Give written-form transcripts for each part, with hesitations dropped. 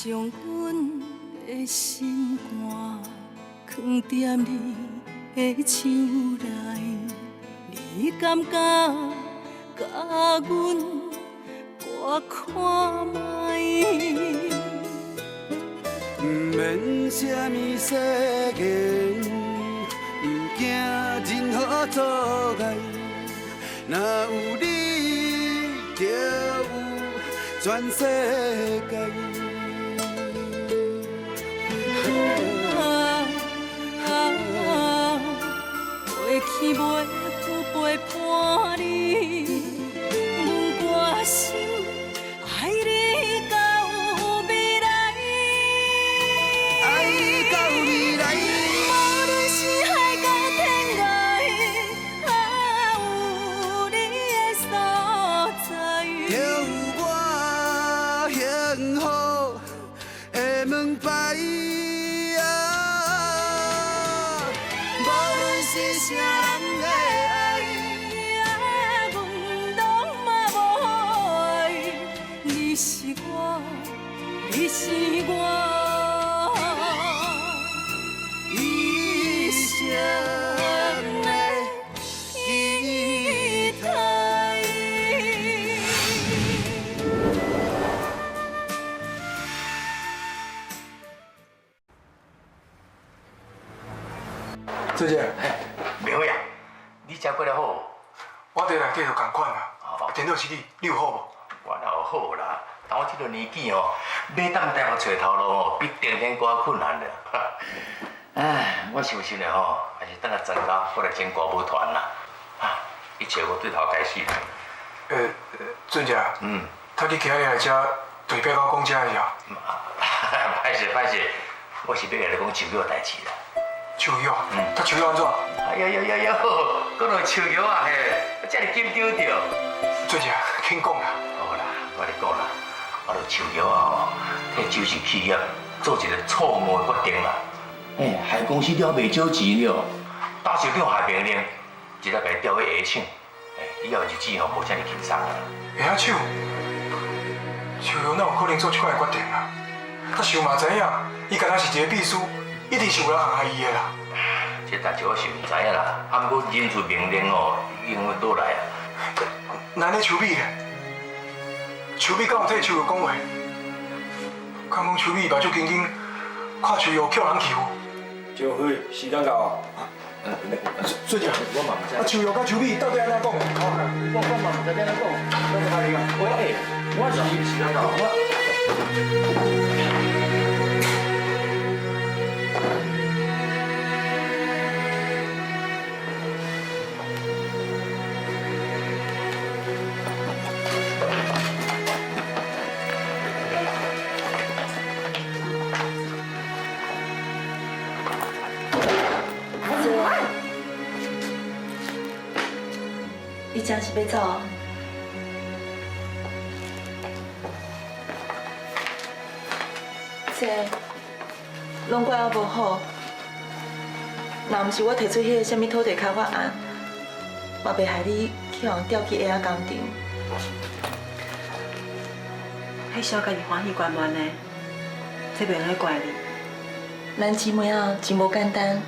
将阮的心肝藏踮你的手内，你敢甲阮我看卖？不免什么世间，不惊任何阻碍，若有你，就有全世界。飞去袂有陪伴你，我心爱你到未来，爱到未来。无论是海角天涯，有你的所在，就有我幸福的门牌。无论是啥人的爱，阮拢嘛无爱，你是我，你是我一生的期待。小姐，明伟啊，你食过了好？我伫内底就共款啦。电脑是你有好无？我哪有好啦？但我这个年纪哦，要当大学找头路哦，比电天歌困难了。唉，我想想咧吼，还是等下增加，我来整歌舞团啦。啊，一切我对头开始啦。俊姐，他去今日来遮，对表到讲遮个呀？歹势歹势，我是要甲你讲手脚代志啦。手药，他手药安怎？哎呀呀呀呀，讲到手摇啊嘿，这么紧张着。俊姐，请讲啦。好啦，我跟你讲啦，我著手摇啊吼，替周氏企业做一个错误的决定啦。害公司了袂少钱了，大手长下命令，直接甲伊调去下厂。以后日子吼无遮尔轻松啦。下手，手药哪有可能做这款的决定啊？他想嘛知影，伊敢若是一个秘书，一定是有人陷害伊的啦。这代志我是唔知影啦，啊，不过忍出命令哦，已经会倒来啊。那你邱美咧？邱美敢有替邱药讲话？敢讲邱美目睭紧紧，看邱药叫人欺负？就会时间到。水姐，我嘛唔知。邱药甲邱美到底安怎讲？我嘛唔知安怎讲，我是哪里啊？我是时间到。你真是要走？这拢怪我无好，若毋是我提出迄个什么土地开发案，嘛袂害你去互调去下工厂。迄小家己欢喜关门的，这袂来怪你。咱姊妹仔真无简单，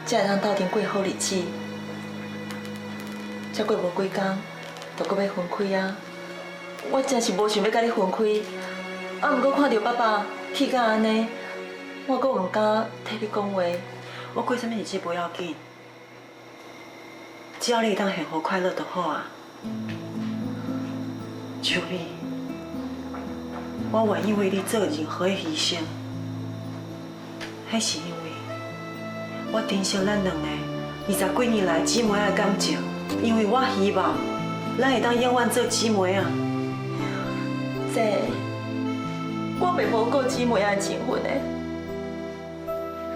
才会通斗阵过好日子。才过无几工，就搁要分开啊！我真是无想要甲你分开，啊，毋过看到爸爸气甲安尼，我搁毋敢替你讲话。我过什么日子不要紧，只要你当幸福快乐就好啊。秋美，我愿意为你做任何的牺牲，迄是因为我珍惜咱两个20几年来姊妹的感情。因为我希望咱会当永远做姊妹啊！这我袂无顾姊妹仔的情分的，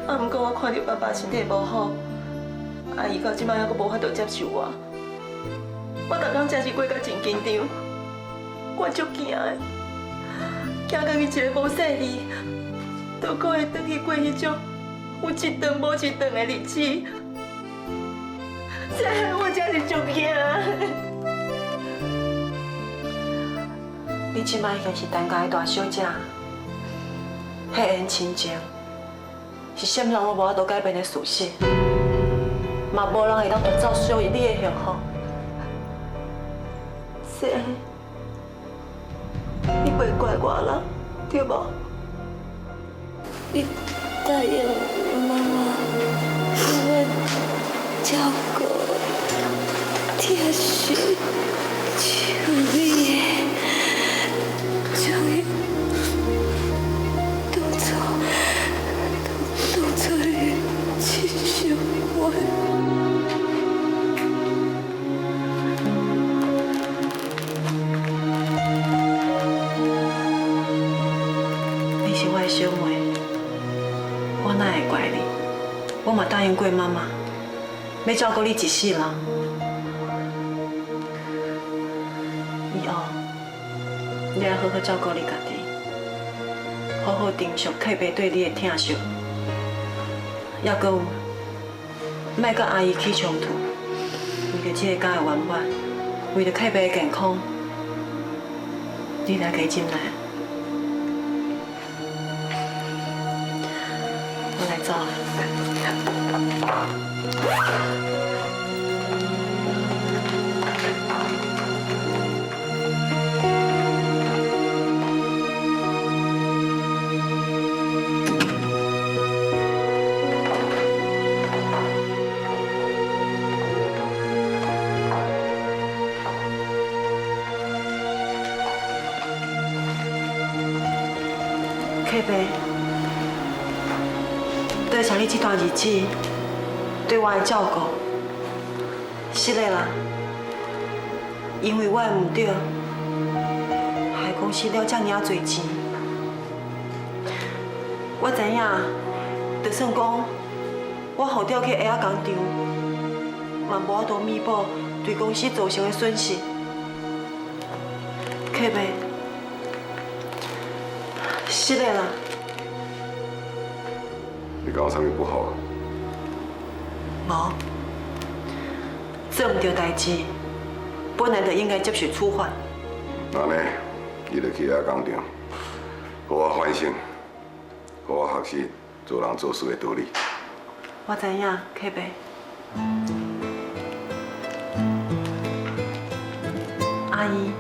啊，毋过我看到爸爸身体无好，阿姨到即摆还阁无法度接受我，我逐工真是过甲真紧张，我足惊的，惊到伊一个无细哩，就阁会转去过迄种有一顿无一顿的日子。我真是足惊。你即摆已经是陈家的大小姐，迄缘亲情是什么人都无法度改变的事实，嘛无人会当夺走属于你的幸福。是，你袂怪我啦，对无？你答应妈妈，为我照顾铁石像你的，终于当初的亲像我。你是我的小妹，我哪会怪你？我嘛答应过妈妈，要照顾你一世人。以后，你要好好照顾你家己，好好珍惜客伯对你的疼惜，还阁有，莫甲阿姨起冲突。为着这个家的圆满，为着客伯的健康，你来加进来。我来走了。客伯，多谢你这段日子对我的照顾。是的啦，因为我的唔对，害公司了这么多钱。我知影，就算讲我付掉去下仔工厂，嘛无法度弥补对公司造成的损失。客伯。是的啦，你讲有啥物不好？无，做唔对代志，本来就应该接受处罚。那呢，你就去遐工厂，互我反省，互我学习做人做事的道理。我知影，客伯。阿姨，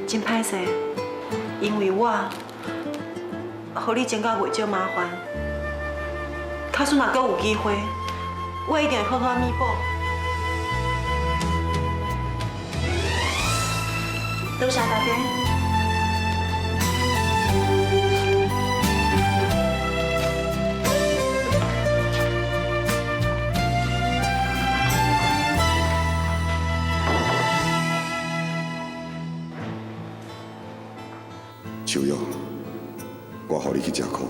真歹势。因为我，互你增加袂少麻烦。假使若阁有机会，我一定会好好弥补。多谢大家。秋玉，我互你去吃苦，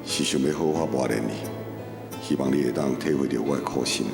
是想要好好磨练你，希望你会当体会到我的苦心。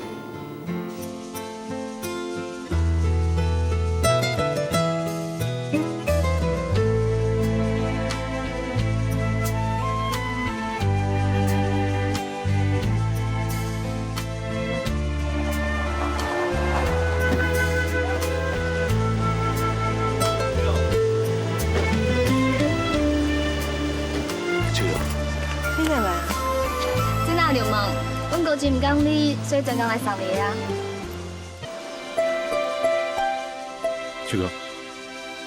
真唔讲你，所以专工来送你啊。秋哥，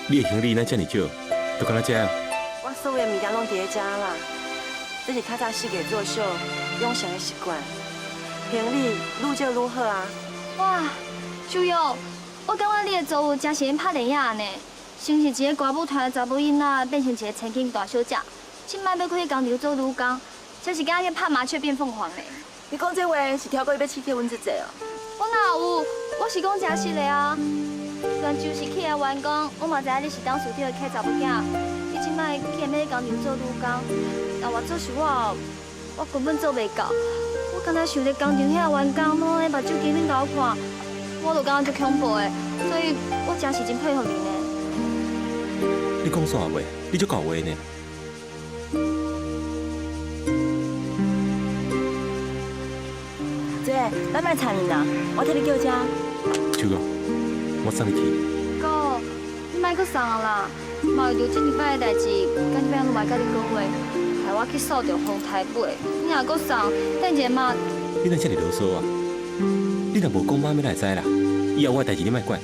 你的行李哪这么少？都干哪这？我所有的物件拢伫咧遮啦，这是较早四界作秀养成的习惯。行李愈少愈好啊。哇，秋玉，我感觉你的作物真是拍电影呢，先是一个歌舞团的查某囡仔，变成一个千金大小姐，即摆要去工厂做女工，真是敢去拍麻雀变凤凰呢。你讲这话是超过要刺激阮这济哦？我哪有？我是讲真实的啊。原就是企业员工，我嘛知影你是当属地的客查某囝。你即摆既然要去工厂做女工，但我做是我根本做袂到。我敢若想着工厂遐员工拢咧目睭紧紧甲我看，我就感觉足恐怖的。所以我真是真佩服你呢。你讲啥话？你足够话呢？姐，咱莫吵你啦，我替你叫车。秋哥，我送你去。哥，你莫阁送啦，嘛为着这礼拜的代志，今日要拢嘛甲你讲话，害我去扫着风台尾。你若搁送，等一下嘛。你哪遮尔啰嗦啊？你若无讲妈咪来知啦，以后我的代志你莫管。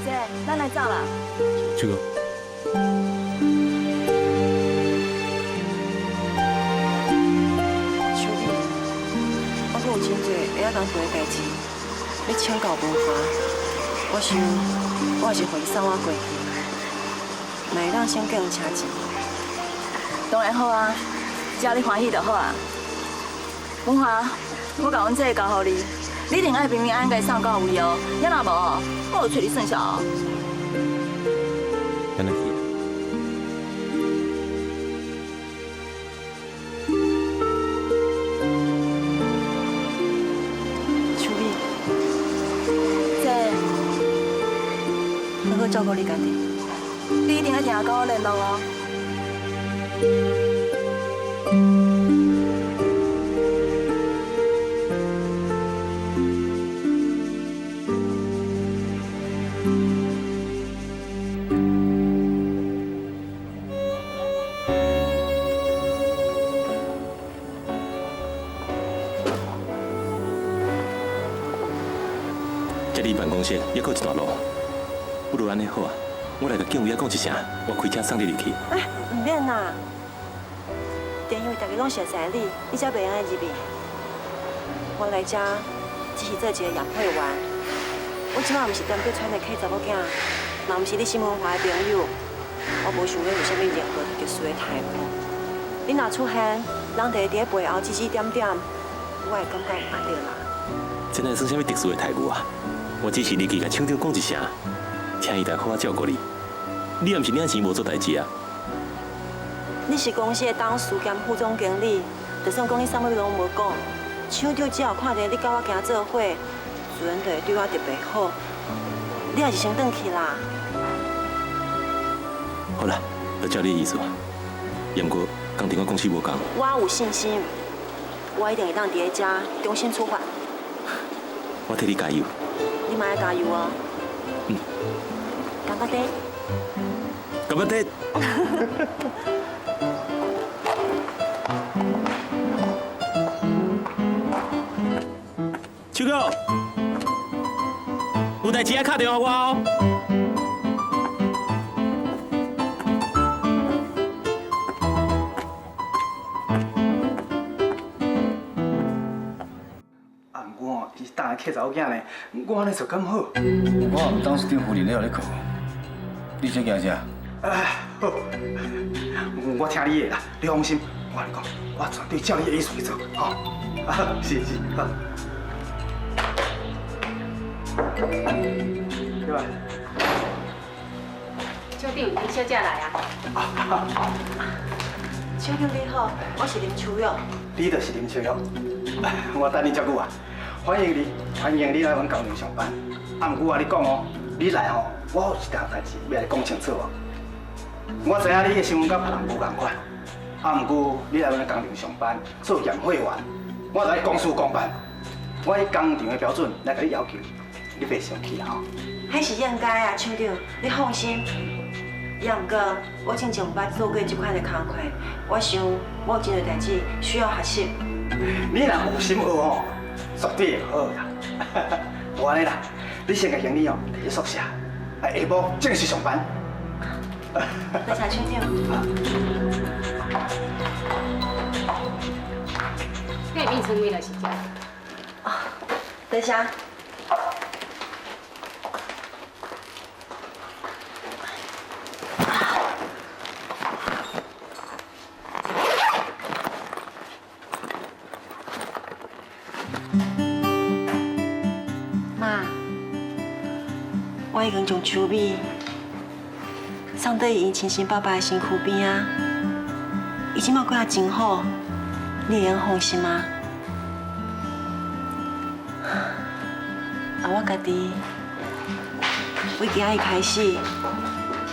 姐，咱来走啦。秋哥，秋米，我阁有真济会晓当做的代志，要请教文华。我想，我还是互伊送我过去，嘛会当先叫人请钱。当然好啊，只要你欢喜就好啊。文华，我甲阮这个交予你，你一定爱平平安安甲伊送到位哦。要若无，我就找你算账哦。安尼去。秋米，姐，好好照顾你家己。你一定要听甲我联络哦。这离办公室还阁有一段路，不如安尼好啊，我来甲警卫仔讲一声，我开车送你入去。哎，唔免啦，就因为大家拢熟悉你，你才袂安尼入去。我来这只是做一个验配员，我即摆毋是踮对村的客查某囝，嘛毋是你新文华的朋友，我无想要有啥物任何特殊的态度。你若出现，人伫伫背后指指点点，我会感觉有压力啦。这哪算啥物特殊的待遇啊？我只是入去甲厂长讲一声，请伊来好好照顾你。你也毋是领钱无做代志啊。你是公司的董事兼副总经理，就算讲你啥物拢无讲，厂长只要看见你甲我行做伙，自然就会对我特别好。你还是先转去啦。好啦，就照你意思。也毋过工程我公司无共。我有信心，我一定会当伫咧遮重新出发。我替你加油。你嘛要加油哦。嗯。干巴爹。干巴爹。秋哥，有代志啊，打电话我哦。当个客查某囝呢，我安尼就刚好。我唔当是顶夫人了咧靠，你先行者。好，我听你的啦，你放心。我跟你讲，我绝对照你的意思去做，吼。是，好。对吧？厂长，林小姐来啊。厂长你好，我是林秋玉。你就是林秋玉，我等你遮久啊。欢迎你来阮工厂上班。啊，毋过我你讲哦，你来吼，我有一件代志要来讲清楚哦。我知影你的身份甲别人无共款，啊，毋过你来阮工厂上班做验货员，我来公事公办。我以工厂的标准来甲你要求，你别生气啦吼。迄是应该啊，厂长，你放心。也毋过，我真正毋捌做过这款的工课，我想我有真多代志需要学习。你若有心学吼，绝对会好啦。无安尼啦，你先甲行李哦，摕去宿舍，下晡正式上班。多谢厂长。你面床面就是这。啊，多谢。妈，我已经将秋米送到伊亲生爸爸的身躯边啊，伊即马过得真好，你会放心吗？啊，我家己为今日开始，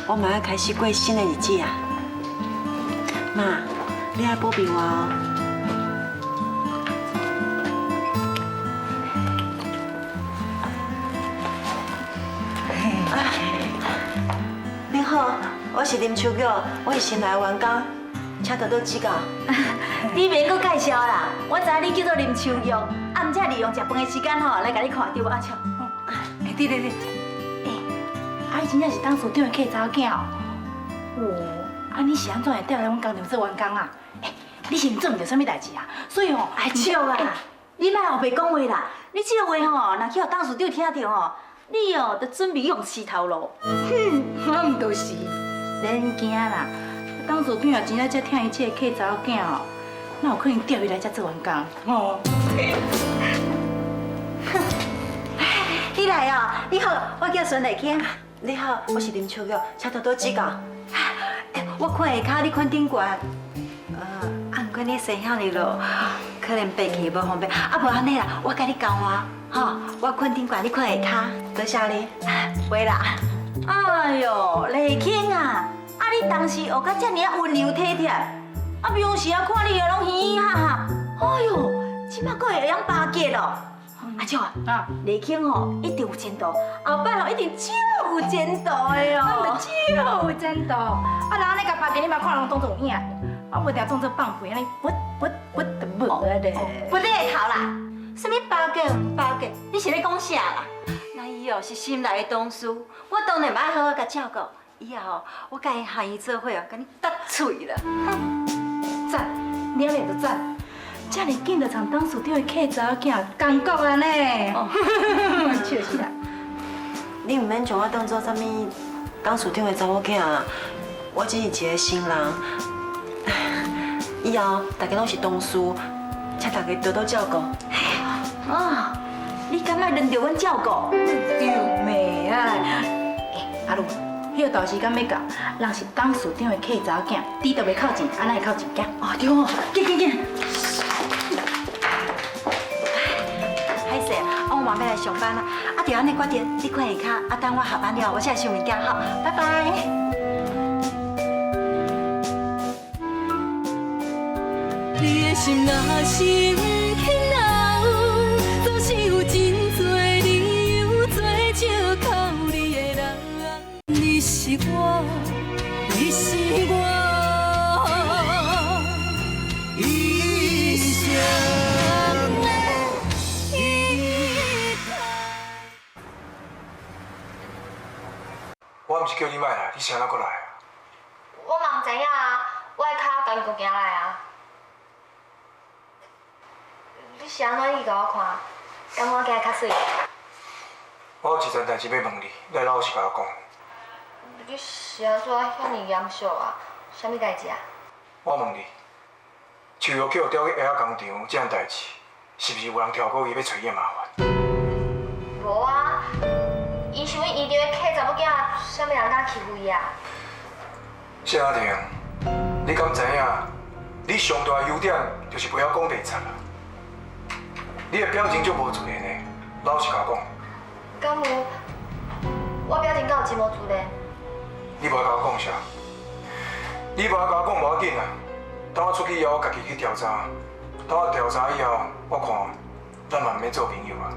我嘛要开始过新的日子啊。妈，你爱保庇我哦。我是林秋玉，我是新来的员工，请多多指教。你免搁介绍啦，我知影你叫做林秋玉，暗才利用食饭的时间吼来甲你看着阿笑。对，啊你真正是当处长的客查某囝哦。啊你是安怎会调来阮工厂做员工啊？你是毋做毋着啥物代志啊？所以吼，笑啊！你莫后白讲话啦，你这个话吼，若去互董事长听着吼，你哦，得准备用死头路。我毋就是，免惊啦。董事长若真正遮疼伊这个客查某囝吼，哪有可能调伊来遮做员工？吼。你来哦，你好，我叫孙丽卿。你好，我是林秋玉，请多多指教。我看下骹，你看顶悬。啊，不过你生遐尼落，可能爬起无方便。啊，无安尼啦，我甲你教吼，我看顶悬，你看下骹，多谢你。袂啦。哎呦，丽卿啊，啊你当时学到遮尔温柔体贴，啊平时啊看你啊拢嘻嘻哈哈，哎呦，即摆佫会晓巴结咯。阿舅啊，丽卿吼一定有前途，后摆吼一定超有前途的哦，超有前途。啊，人安尼甲巴结，你嘛看人当作有影，我袂定当作放屁，安尼不就无啊咧？不咧头啦，什么巴结唔巴结？你是咧讲啥啦？那伊哦是心内的同事，我当然要好好甲照顾。以后我甲伊喊伊做伙哦，甲你搭嘴啦。赞，了了就赞。遮尔紧就从董事长的客查某囝感觉啊呢，笑死啦！你唔免将我当做啥物董事长的查某囝啦，我只是一个新人。以后大家拢是同事，请大家多多照顾。啊，你敢爱轮到阮照顾？有妹啊！阿鲁，迄个大时间要到，人是董事长的客查某囝，猪都袂靠钱，安那会靠钱囝？哦，对哦，紧！我嘛要来上班啦，啊，就安尼决定，你看下骹，啊，等我下班了，我才来收物件，好，拜拜。你的心若是不肯留，总是有真多理由做借口你的人。你是我，你是我，一生。我毋是叫你莫来，你是安怎过来啊？我嘛唔知影啊，我的脚家己就行来啊。你是安怎意甲我看？敢我行较水？我有一件代志要问你，你来老实甲我讲。你是安怎遐尼严肃啊？啥物代志啊？我问你，树药叫调去下仔工厂这样代志，是毋是有人跳过伊要找伊的麻烦？无啊。伊是阮医疗的客查某囝，啥物人敢欺负伊啊？谢阿婷，你敢知影？你上大的优点就是不晓讲白贼啦。你的表情就无自然的，老实甲我讲。敢有？我表情敢有真无自然？你无甲我讲啥？你无甲我讲无要紧啦。等我出去以后，我家己去调查。等我调查以后，我看咱嘛毋免做朋友啊。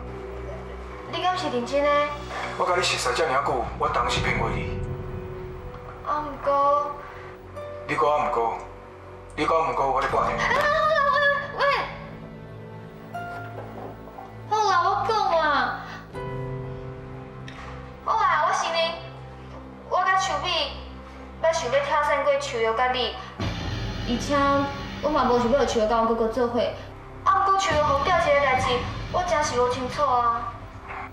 你敢是认真的？我甲你熟识遮尔久，我当时骗过你。啊，毋过，你讲啊毋过，你讲毋过，我咧挂电话。喂，好啦，我讲啊，好啦，我承认，我甲树美要想要挑战过树药甲你，而且我嘛无想要树药甲我哥哥做伙。啊，毋过树药互调一个代志，我真是无清楚啊。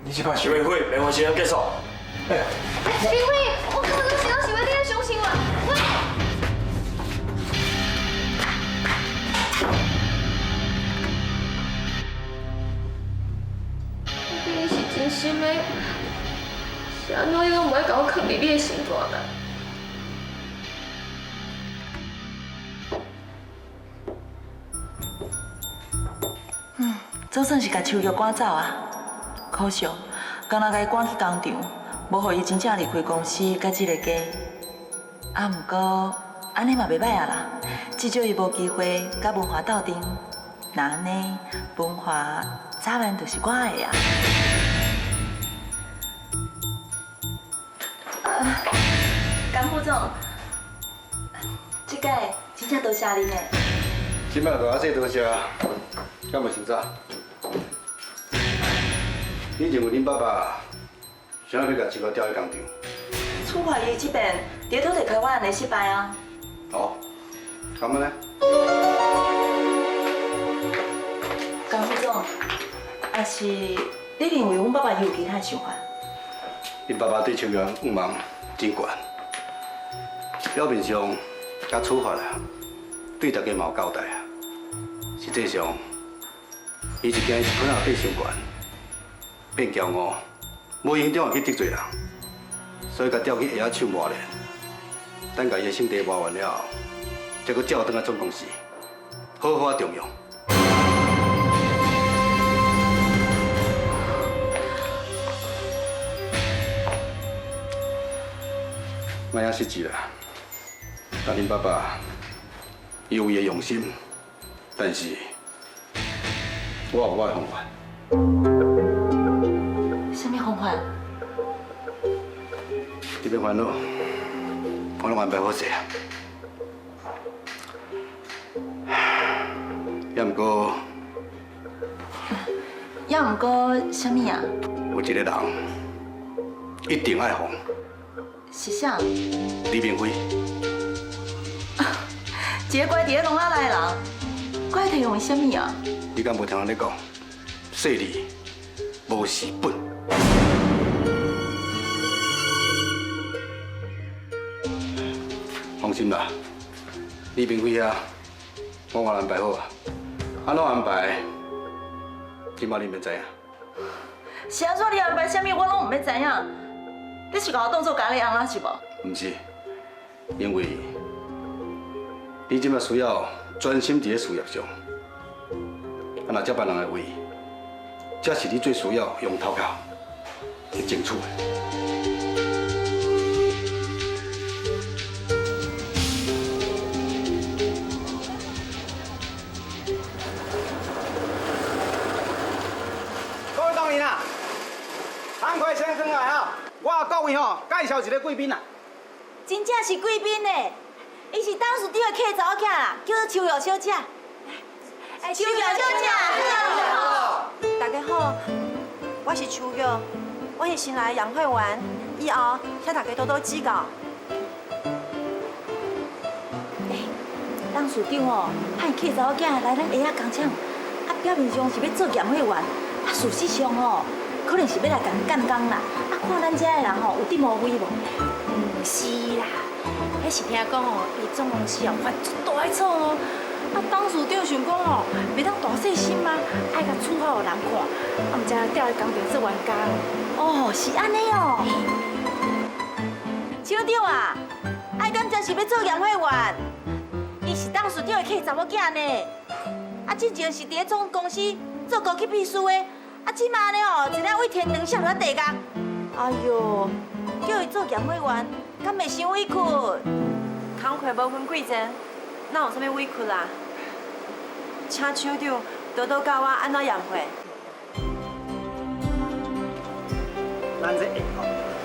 你即摆是会会，联欢时间结束。林辉，我根本都想到想要你的相信我。你是真心的，是安怎样唔爱甲我藏伫你的心肝内？总算是甲秋玉赶走啊，可惜，刚若甲伊赶去工厂，无互伊真正离开公司甲这个家。啊，毋过安尼嘛袂歹啊啦，至少伊无机会甲文华斗阵。那安尼，文华早晚就是我的啊。甘副总，这届真正多谢恁呢。今摆大阿姐多谢，敢袂伤早？你认为恁爸爸想要甲一个调去工厂？处罚伊这边，伫土地开发案的失败啊。哦，咁样呢？江副总，还是你认为阮爸爸有其他想法？恁爸爸对青苗欲望真悬，表面上甲处罚啊，对大家嘛有交代啊。实际上，伊是惊伊可能变伤悬，变骄傲，无形中会去得罪人，所以甲调去下仔手磨练，等甲伊的性地磨完了后，再搁照转来总公司，好好啊重用。卖啊失志啦，但恁爸爸伊有伊的用心，但是我有我的方法。什么方法？你别烦恼，我拢安排好势啊。也毋过，什么啊？有一个人一定爱红。是啥？李明辉。一个乖伫咧农仔内的人，乖体用什么啊？你敢无听人咧讲？势利无是本。放心啦，李明辉啊，我安排好啊，安怎安排，今晚你免知影。是安怎你安排什么，我拢唔要知影。你是甲我当作咖喱翁啊，是无？唔是，因为你即摆需要专心伫咧事业上，啊，若接别人的位，这是你最需要用头壳去争取的。各位党员啊，赶快先生来啊！我各位吼介绍一个贵宾啊。真正是贵宾呢，伊是董事长的客查某囝啦，叫做秋瑶小姐。秋瑶小姐，大家好，我是秋瑶，我是新来的杨慧媛，以后请大家多多指教。董事长哦，派客查某囝来咱下仔工厂，啊表面上是要做验会员，啊事实上哦，可能是要来甲咱干工啦。啊看咱遮的人吼有点无威无？是啦，迄是听讲哦，伊总公司哦犯足大的错哦。啊，董事长想讲哦，袂当大细心嘛，爱甲处罚互人看，啊，毋知调来工厂做员工。哦，是安尼哦。厂长啊，爱敢真是要做验会员？伊是董事长的客查某囝呢。啊，之前是伫咧总公司做高级秘书的，啊，即马呢哦，一日为天长下落地工。哎哟，叫伊做验会员，敢袂伤委屈？工课无分贵贱，哪有啥物委屈啦？请厂长多多教我安怎验会。咱这下吼，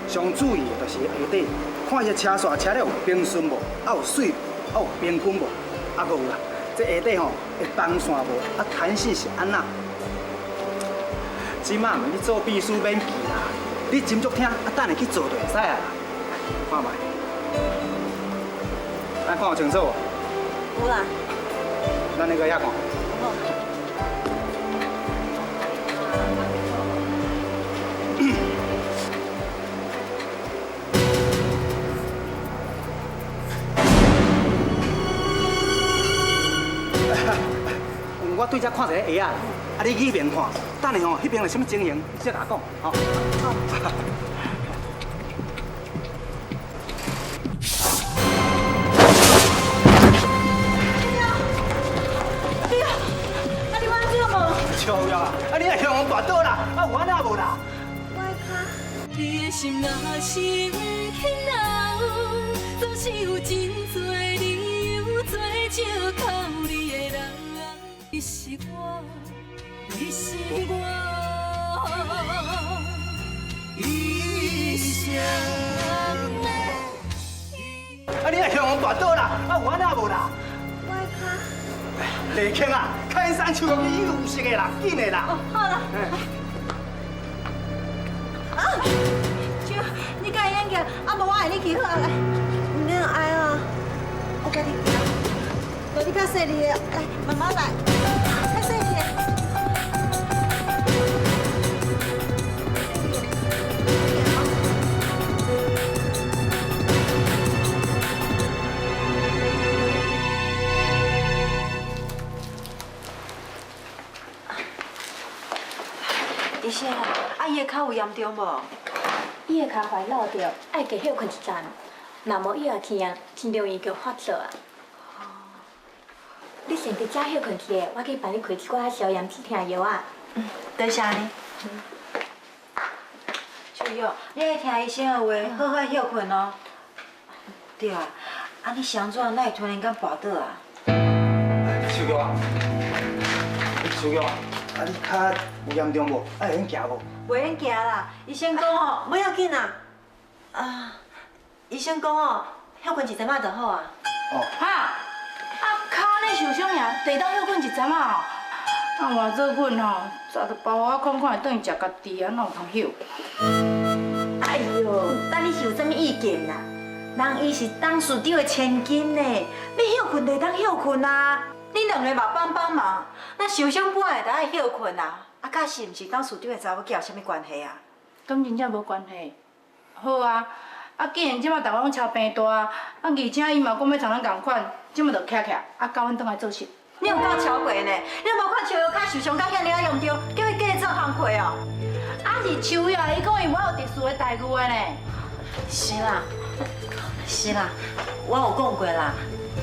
上注意的就是下底，看伊车线车了有平顺无，啊有水无，啊有平均无，啊搁有啦，这下底吼会放线无，啊弹性是安那？即马你做秘书免记啦，你斟酌听，啊等下去做就会使啊啦。看卖，咱看有清楚无？有啦。咱那个遐看。好。我对遮看一个下啊，你去边看，等下吼，迄边有啥物情形，你再甲我讲，吼。好。笑呀！啊，你来向我跋倒啦！啊，有安那无啦？你的心若是不肯留，总是有真多理由做借口。你的人，你是我，你是我一生的。啊，你来向我跋倒啦！啊，较冤啊无啦？我的脚。丽卿啊，开送手机去有色的啦，紧的啦。哦，好了。啊！就你甲伊演叫，啊无我爱你去好来。免爱啦，我甲你行。路你较细哩的，来慢慢来，较细哩的。医生，啊，伊的脚有严重无？伊的脚踝落着，爱加休困一阵，若无以后天啊，真容易叫发作啊。你先伫遮休困去的，我去帮你开一寡消炎止痛药啊。多谢你。秋玉，你爱听医生的话，好好休困哦。对啊，啊你是安怎，哪会突然间跋倒啊？秋玉啊，秋玉啊，你脚有严重无？爱会行无？袂用行啦，医生讲吼，不要紧啦。啊，医生讲吼，休困一阵仔就好啊。哦。哈，啊脚呢受伤尔，地当休困一阵仔哦。啊，换做阮吼，早就包我看看会转去食家己啊，哪有通休？哎呦，等你是有啥物意见啦？人伊是董事长的千金呢，要休困就当休困啊。你两个嘛帮忙，那受伤本来就爱休困啊。啊，甲是毋是董事长的查某囝有啥物关系啊？敢真正无关系。好啊，啊既然即马大家拢超病大，啊而且伊嘛讲要像咱共款，即马就徛徛，啊教阮转来做事。你有够超过呢？你无看秋叶脚受伤到遐尔严重，叫伊继续做工课哦？啊是秋叶，伊讲伊我有特殊的待遇的呢。是啦，是啦，我有讲过啦，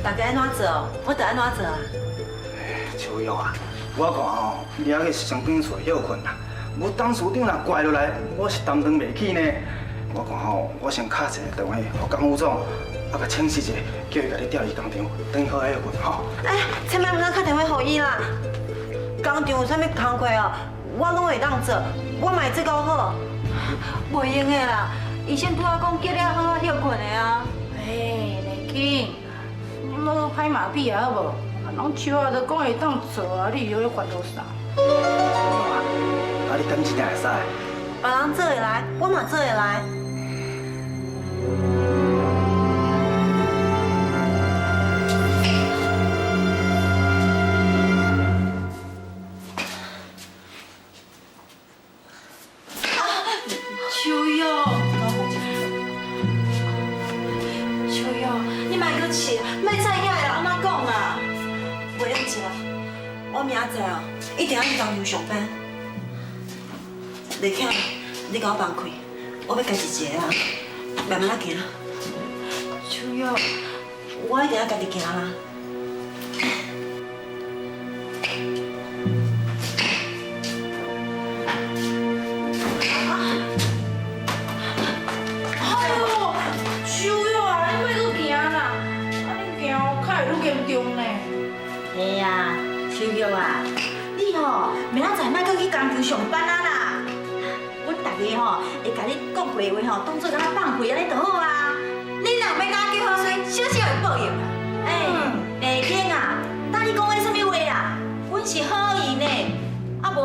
大家安怎做，我就安怎做啊。秋玉啊，我看吼，你还去上病厝休困啦。我董事长若怪落来，我是担当袂起呢。我看吼，我先敲一个电话给江副总，啊，甲请示一下，叫伊甲你调离工厂，等好休困吼。哎，千万不要打电话给伊啦。工厂有啥物工课哦，我拢会当做，我嘛会做够好。袂用的啦，医生拄仔讲叫你好好休困的啊。嘿，丽卿，你莫拍马屁啊，好无？啊，人手啊，都讲会当做啊，你又咧烦恼啥？啊，你等一定会使。别人做会来，我嘛做会来。秋叶，秋叶，你莫搁气，莫再遐个安怎讲啦？袂用紧啦，我明仔载哦，一定要去工厂上班。丽卿，你甲我放开，我要家己一个啊，慢慢仔行。秋叶，我一定要家己行啦。哎呦，秋叶啊，你莫搁行啦，啊你行脚会愈严重呢。嘿呀，秋叶啊，你吼明仔载莫搁去工厂上班啊啦。阮大家吼会甲你讲过的话吼，当做敢若放屁安尼就好啊。你若要甲我叫好水，小小会报应啦。丽卿啊，等你讲的什么话啊？阮是好意呢，啊无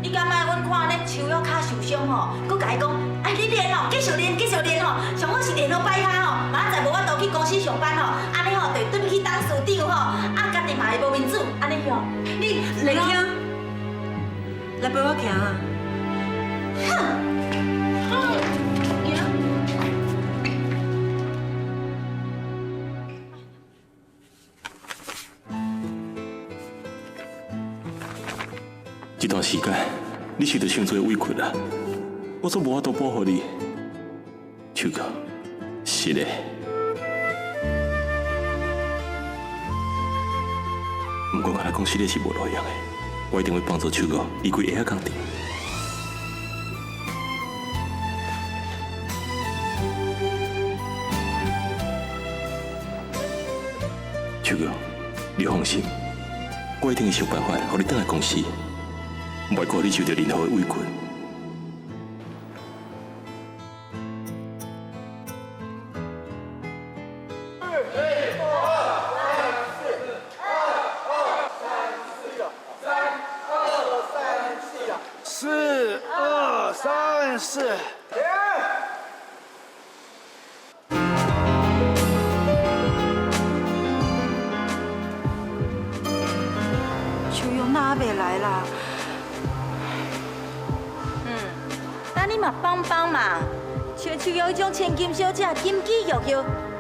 你敢莫阮看恁秋叶脚受伤吼，佮甲伊讲，哎你练哦，继续练，继续练哦，上好是练到摆骹吼，明仔载无法度去公司上班吼，安尼吼就对不起董事长吼，啊家己嘛会无面子，安尼吼，你丽卿，来陪我行啊！哼！这段时间，你受到伤多委屈啦，我总无法度保护你。秋哥，是的。不过，看来讲实在是无路用的，我一定会帮助秋哥离开下工厂。秋哥，你放心，我一定会想办法，让你回来公司。袂顾你受到任何的委屈。4、2、3、4。秋勇哪还袂来啦？那你嘛帮帮忙，像秋瑶迄种千金小姐，金枝玉叶，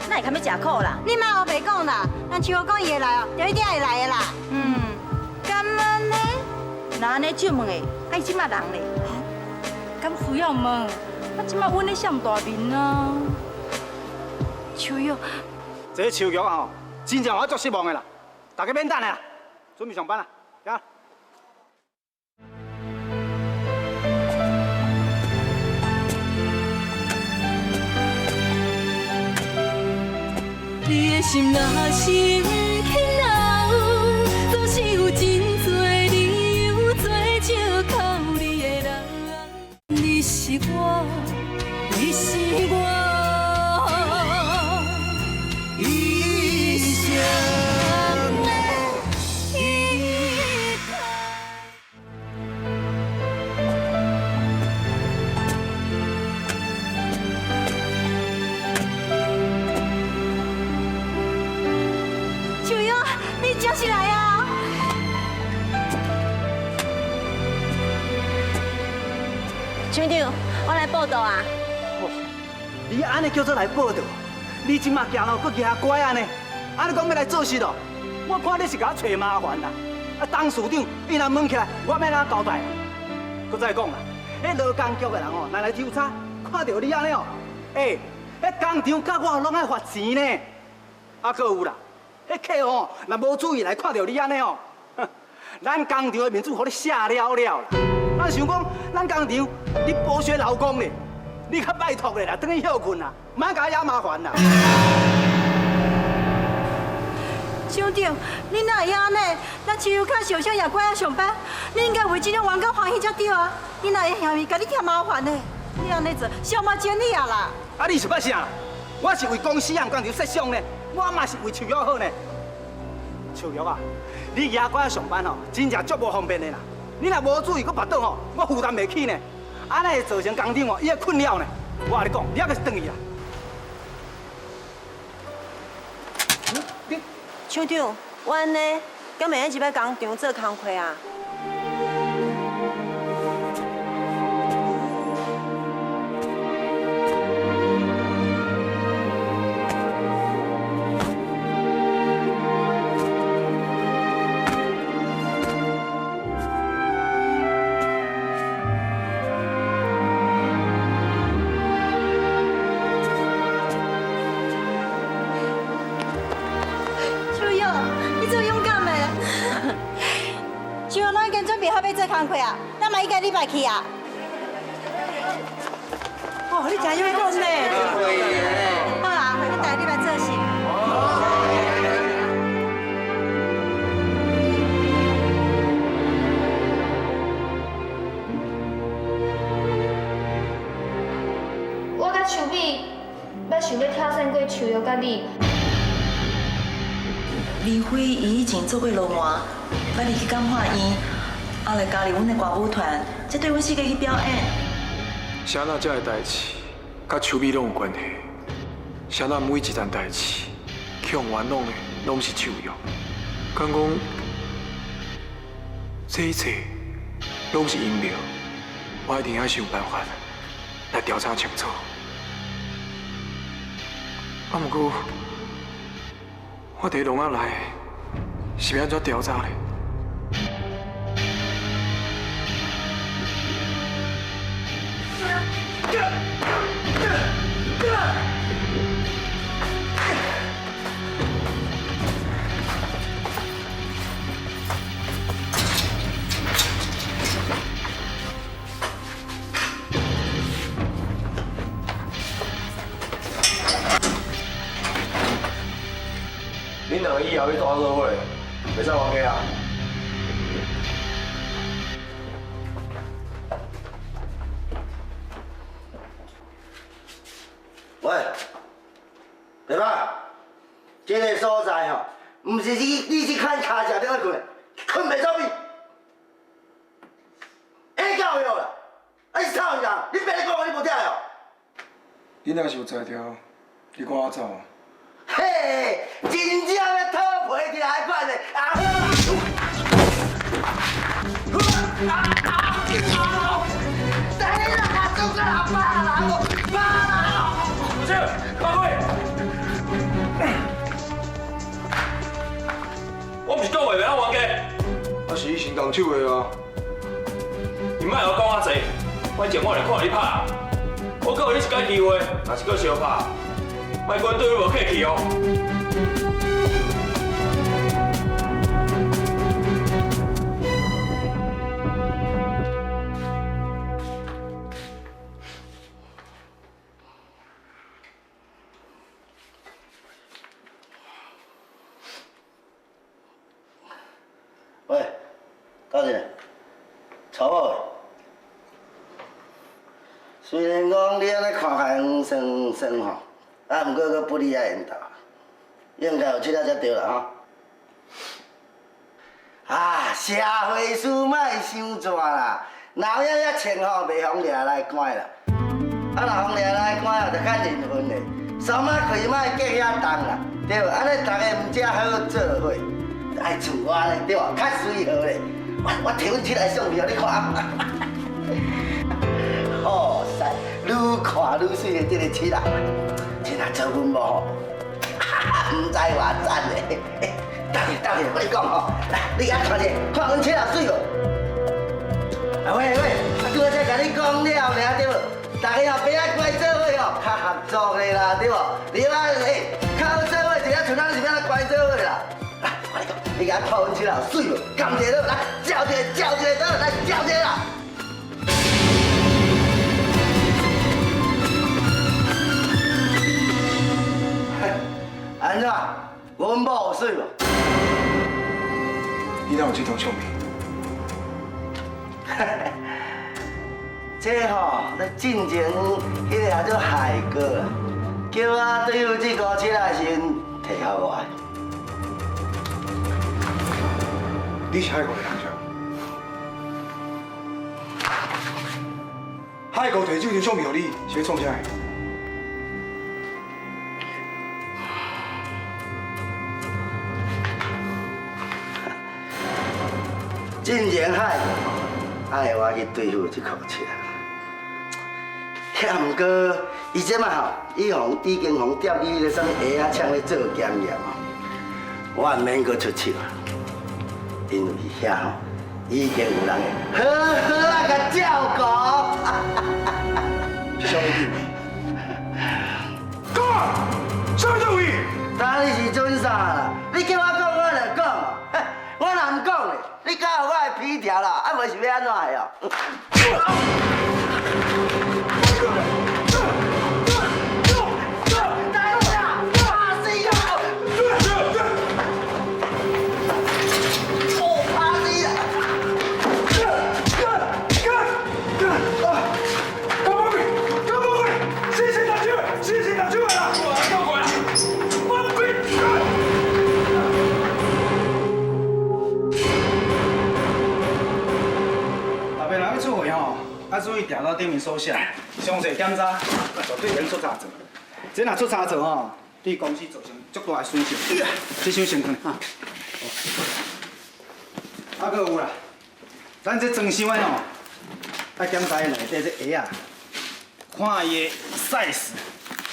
哪会堪要食苦啦？你莫后白讲啦，咱秋勇讲伊会来哦，就一定会来的啦。敢问呢？那安尼就问的，啊伊即马人咧？敢需要问？啊即马阮咧上大面啊！秋勇，这秋玉吼，真正我足失望的啦，大家免等啦，准备上班啦，行。你的心若是不肯留，总是有真多理由做借口。你的人，你是我，你是我一生的依靠。秋勇，你真是来啊！村长，我来报道啊！你安尼叫做来报道？你即马行路搁行乖安尼？安尼讲要来做事咯？我看你是甲我找麻烦啦！啊，董事长伊若问起来，我要哪交代？搁再讲啦，迄劳工局的人哦，若来抽查，看到你安尼哦，迄工厂甲我拢爱罚钱呢。啊，搁有啦，迄客户若无注意来看到你安尼哦，咱工厂的面子互你写了啦。咱想讲，咱工厂你剥削劳工咧，你较拜托咧啦，等于休困啦，莫甲我惹麻烦啦。乡长，你哪会安尼？咱秋勇较受伤也乖啊上班，你应该为这种员工欢喜才对啊！你哪会嫌伊甲你添麻烦呢？你安尼做，小马见你啊啦！啊，你是要啥？我是为公司啊，工厂设想呢，我嘛是为秋玉好呢。秋玉啊，你夜乖上班吼，真正足无方便的啦。你若无注意，搁跋倒吼，我负担袂起呢。安尼会造成工厂哦，伊会困扰呢。我跟你讲，你还是转去啦。乡长，阮呢，敢袂一摆工厂做工课啊？秋勇，你做勇敢的。秋勇，咱已经准备好要做工课啊，咱嘛应该礼拜去啊。哦，你真会讲呢。好啦，咱大礼拜做事。我甲秋美要想要挑战过秋玉甲你。李辉伊以前做过老麻，捌入去感化院，后来加入阮的歌舞团，才对阮世界去表演。啥那这个代志，甲秋美拢有关系。啥那每一件代志，向冤枉的拢是秋玉。敢讲这一切拢是阴谋，我一定要想办法来调查清楚。啊，不过我伫笼仔内是要安怎调查呢？恁两个以后要大做伙，袂使冤家啊！喂，对吧？这个所在吼，唔是你去看脚脚顶困，困袂走去。下到跳药啦！啊，你吵啥？你别咧讲我你无跳药。你若是有才调，你赶我走啊！嘿，真正要讨皮条款的啊！等你啦，做个老爸啦，爸啦！不是，八位，我不是讲话袂晓冤家，啊是伊先动手的啊！你莫我讲啊济，反正我来看你拍，我给你一解机会，若是搁相拍，莫讲对我无客气哦。喂，到底吵我的。虽然讲你安尼看起来酸酸吼，啊，毋过佫不离爱缘投，应该有这才对啦吼。啊，社会事莫伤绝啦，哪有遐穿吼袂妨掠来关啦。啊，若妨掠来关哦，就较认份的，手莫开莫隔遐重啦，对无？安尼大家毋才好做伙。爱像我咧，对吧？较随和咧，我提阮起来相片，你看。好势，愈看愈水的这个七啊，真啊做阮某吼，唔知偌赞咧。等下，我跟你讲吼，来，你遐看者，看阮七啊水无？啊喂，拄仔才甲你讲了尔，对无？大家后别爱关做伙哦，较合作的啦，对无？你啊，较好做伙，一个像咱是要关做伙啦。来，我跟你讲，你甲看阮七啊水无？甘一个来，照一个，倒来照一个啦。安怎？阮某有水无？你哪有这张相片？这吼，咱进前迄个叫做海哥啊，叫我对付这个七啊时提给我的。你是海国的人啥？海国摕这张相片给你，是要创啥的？进前海爱我去对付这口车，遐毋过伊即摆吼，已经互调去迄个啥物鞋仔厂咧做检验哦，我毋免阁出手啊，因为遐吼已经有人会好好啊甲照顾。是啥物意味？讲啊！啥物意味？当你是准啥啦？你叫我讲，我就讲嘛。我若毋讲咧，你搞我的皮条啦，啊，无是要安怎的哦？啊，注意电脑顶面所写，详细检查，绝对免出差错。这若出差错吼，对公司造成足大的损失。这箱先看哈。啊，搁有啦，咱这装箱的吼，爱检查伊内底这鞋啊，看伊的 size，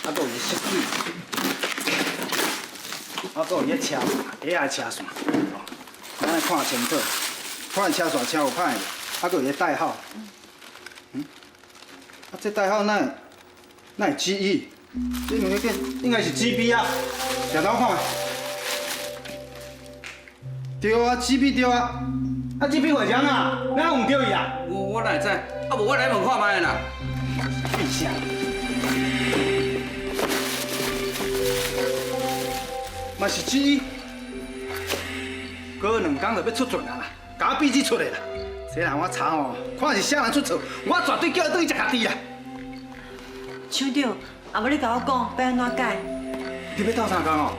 啊，搁有伊色水，啊，搁有伊车鞋啊车线，咱来看清楚，看伊车线车有歹的，啊，搁有伊代号。啊，这代号哪会 GE？ 这两个应该是 GB 啊，抓头看。对啊 ，GB 对啊。啊 GB 外张啊，哪有唔对伊啊？我哪会知？啊无我来问看卖啦。闭声。嘛是 GE， 过2天就要出船啊啦，甲我笔记出来啦。这人我查吼，看是啥人出错，我绝对叫伊倒去食家己啦。厂长，啊无你甲我讲要安怎改？你要斗相共哦？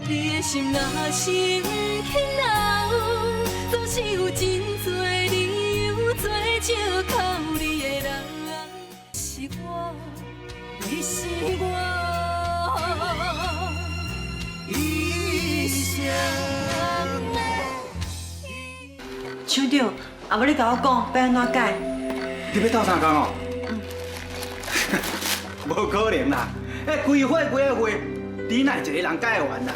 你的心若是不肯留，总是有真多理由做借靠你的人是我，你是我一生的。厂长，啊，无你甲我讲要安怎改？你要斗相共哦？无可能啦！规伙几个月，你哪一个人改会完啦？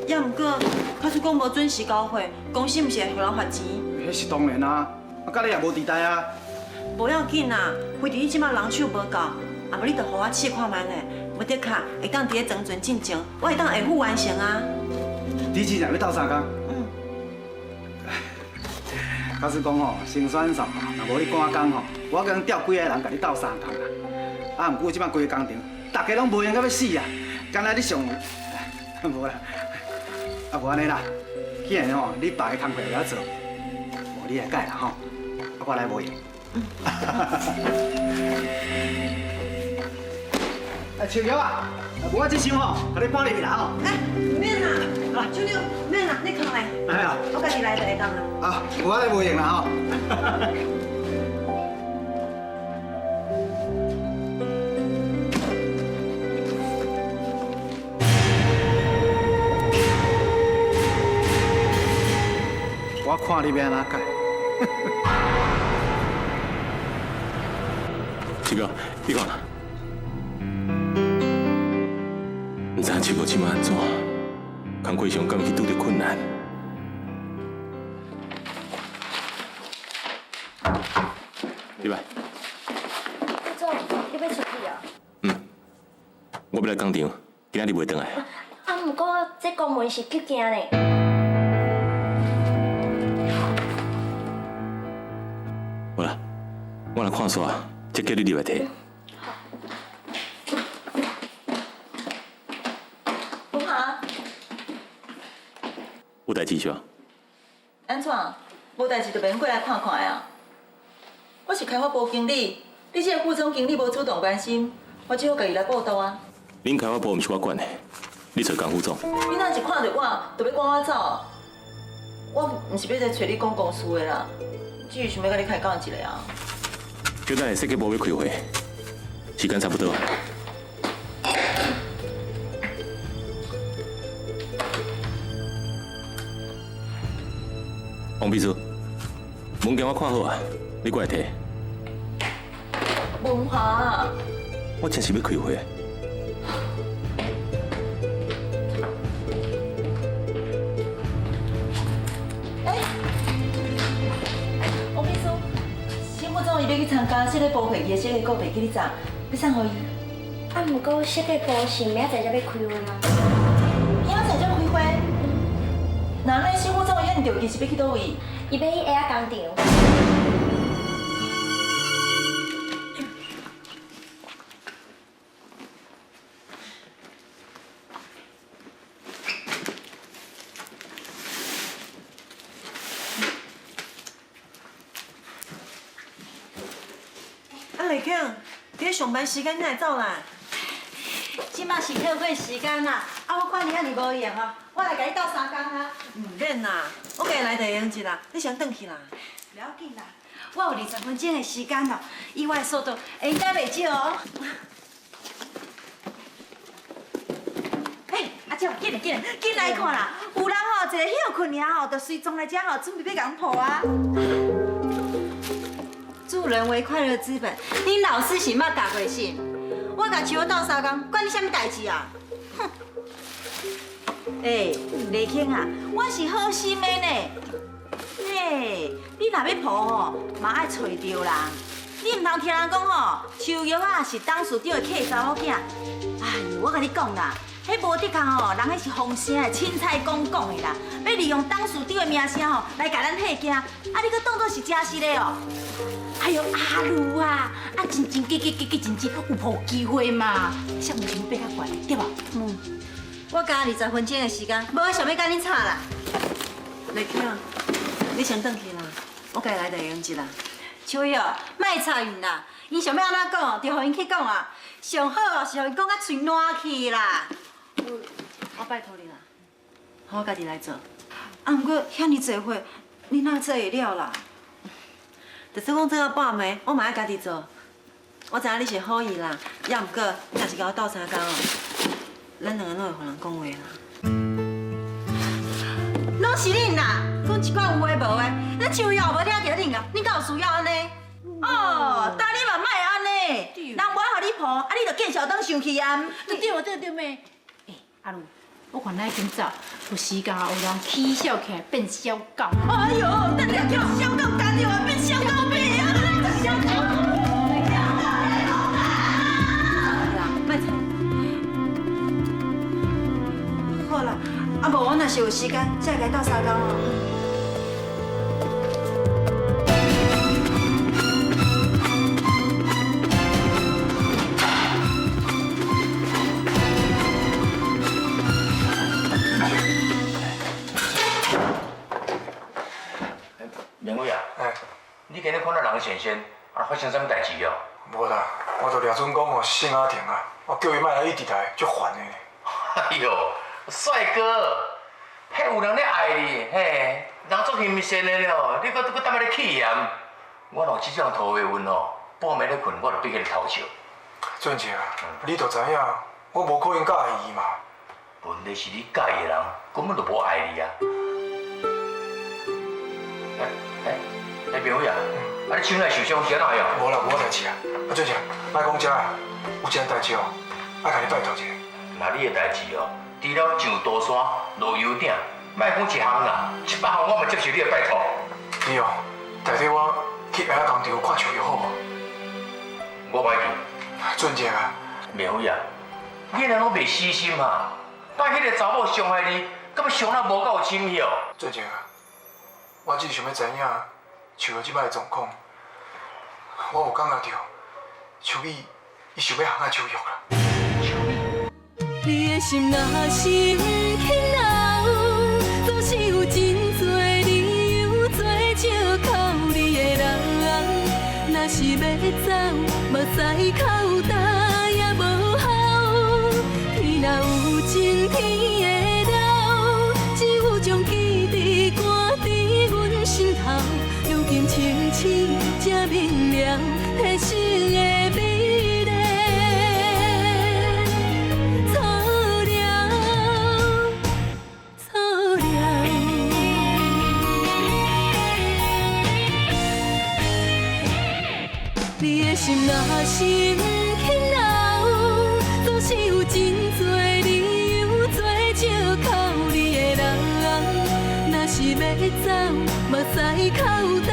也毋过，假使讲无准时交货，公司毋是会互人罚钱？迄是当然啊，甲你也无地带啊。无要紧啦，非伫你即摆人手无够，啊无你着互我试看卖呢，无得卡会当伫咧长存进前，我会当下晡完成啊。你真正要斗相共？假使讲吼，先选上，若无你赶工吼，我可能调几个人甲你斗相共啦。啊，毋过即摆规个工程，大家拢无闲到要死啊！敢若你上，无啦，啊无安尼啦，既然吼你别个工课了做，无你来改啦吼，啊我来无闲。树叶啊，我这箱吼，甲你搬入去啦吼。免啦，厂长，免啦，你扛来。哎呀，我家己来就会当啦。啊，我来无闲啦吼。我看你要安怎改。七哥，你讲啦，唔知七哥即摆安怎？工课上敢去拄着困难？入来。总，你要出去啊？我要来工厂，今仔日袂转来。啊，毋过这公文是去行呢。好啦，我来看煞，再叫你入来摕。文华，有代志是吧？安怎？无代志就免过来看看啊！我是开发部经理，你这个副总经理无主动关心，我只好家己来报道啊。恁开发部毋是我管的，你找江副总。你若是看到我，就要赶我走。我毋是要来找你讲公司的啦，只是想要甲你开讲一下啊。就等下设计部要开会，时间差不多。王秘书，文件我看好啊，你过来摕。文华，我真是要开会。王秘书，新副总伊要去参加设计部会议的设计稿袂记你送，要送互伊。啊，毋过设计部是明仔载才要开会啊。明仔载才开会？那咱新副总伊遐着急是要去倒位？伊要去下仔工厂。丽庆，你咧上班时间哪会走啦？即马是休会时间啦，啊，我看你遐尼无闲哦，我来甲你斗相共啊。唔免啦，我家己来就会用一啦，你先转去啦。不要紧啦，我有20分钟的时间咯，以我的速度会应该袂少哦。嘿，阿姐，紧来看啦！有人吼一个休困尔吼，就随撞来遮吼，准备要甲阮破啊！助人为快乐之本，恁老师是捌教过信？我甲树斗相共，管你什么代志啊？哼！丽庆啊，我是好心的呢。嘿，你若要抱吼，嘛爱找着人。你唔通听人讲吼，树叶啊是董事长的客查某囝。哎呦，我甲你讲啦，迄无得空吼，人迄是风声的凊彩讲的啦，要利用董事长的名声吼来甲咱吓惊，啊你搁当作是真实的哦。哎呦，阿如啊，啊真真假有无机会嘛？像唔想爬较悬，对吧？我加20分钟的时间，无想要甲你吵啦。丽庆，你先转去啦，我家己来就会用一啦。秋叶，莫吵因啦，因想要安怎讲，就互因去讲啊。上好哦，是互因讲到嘴烂去啦。我拜托你啦，我家己来做。啊，毋过遐尼济货，你哪做会了啦？就算讲做到半暝，我嘛爱家己做。我知影你是好意啦，也毋过你若是甲我斗相共哦，咱两个拢会互人讲话啦。拢是恁啦，讲一寡有诶无诶，咱树叶无听着恁啊，恁敢有需要安尼？哦，但你嘛莫安尼，人我互你抱，啊你就见小灯生气啊？对妹。阿鲁，我看咱今早有时间有人起笑起来变小狗。哎呦，等下叫小狗干掉啊，变小狗变啊，小狗。好啦，啊无我若是有时间，再来斗相共哦。明伟啊，你今日看到人先生，发生什么代志了？无啦，我就掠准讲哦，姓阿婷啊，我叫伊莫来，伊直来足烦的呢。哎呦，帅哥，迄有人咧爱你，嘿，人足欣赏的了，你搁等下咧气嫌，我若这种土话运哦，半暝咧困，我就逼迄个头笑。俊杰啊，你就知影，我无可能介意伊嘛。问题是你介意的人根本就无爱你啊。明伟啊，你手内受伤是安怎样？无啦，无代志啊。啊，俊杰，莫讲遮啊，有一件代志哦，爱甲你拜托一下。那你的代志哦，除了上刀山、落油鼎，莫讲一项啦，100项我嘛接受你的拜托。你哦，代替我去下工厂看树叶好无？我袂去。俊杰啊，明伟啊，你人拢袂死心啊！把迄个查某伤害你，敢要伤到无够深哦？俊杰啊，我只是想要知影，树叶即摆的状况，我有感觉到树叶伊想要行下手药啦。你的心若是不肯留，总是有真多理由做借口你的人。若是要走，目屎口干也无效。天若有情，天会留，只有将记忆赶伫阮心头。如今清醒才明了，提醒的美丽。你的心若是不肯留，总是有真多理由做借口你的人。若是要走，目屎口干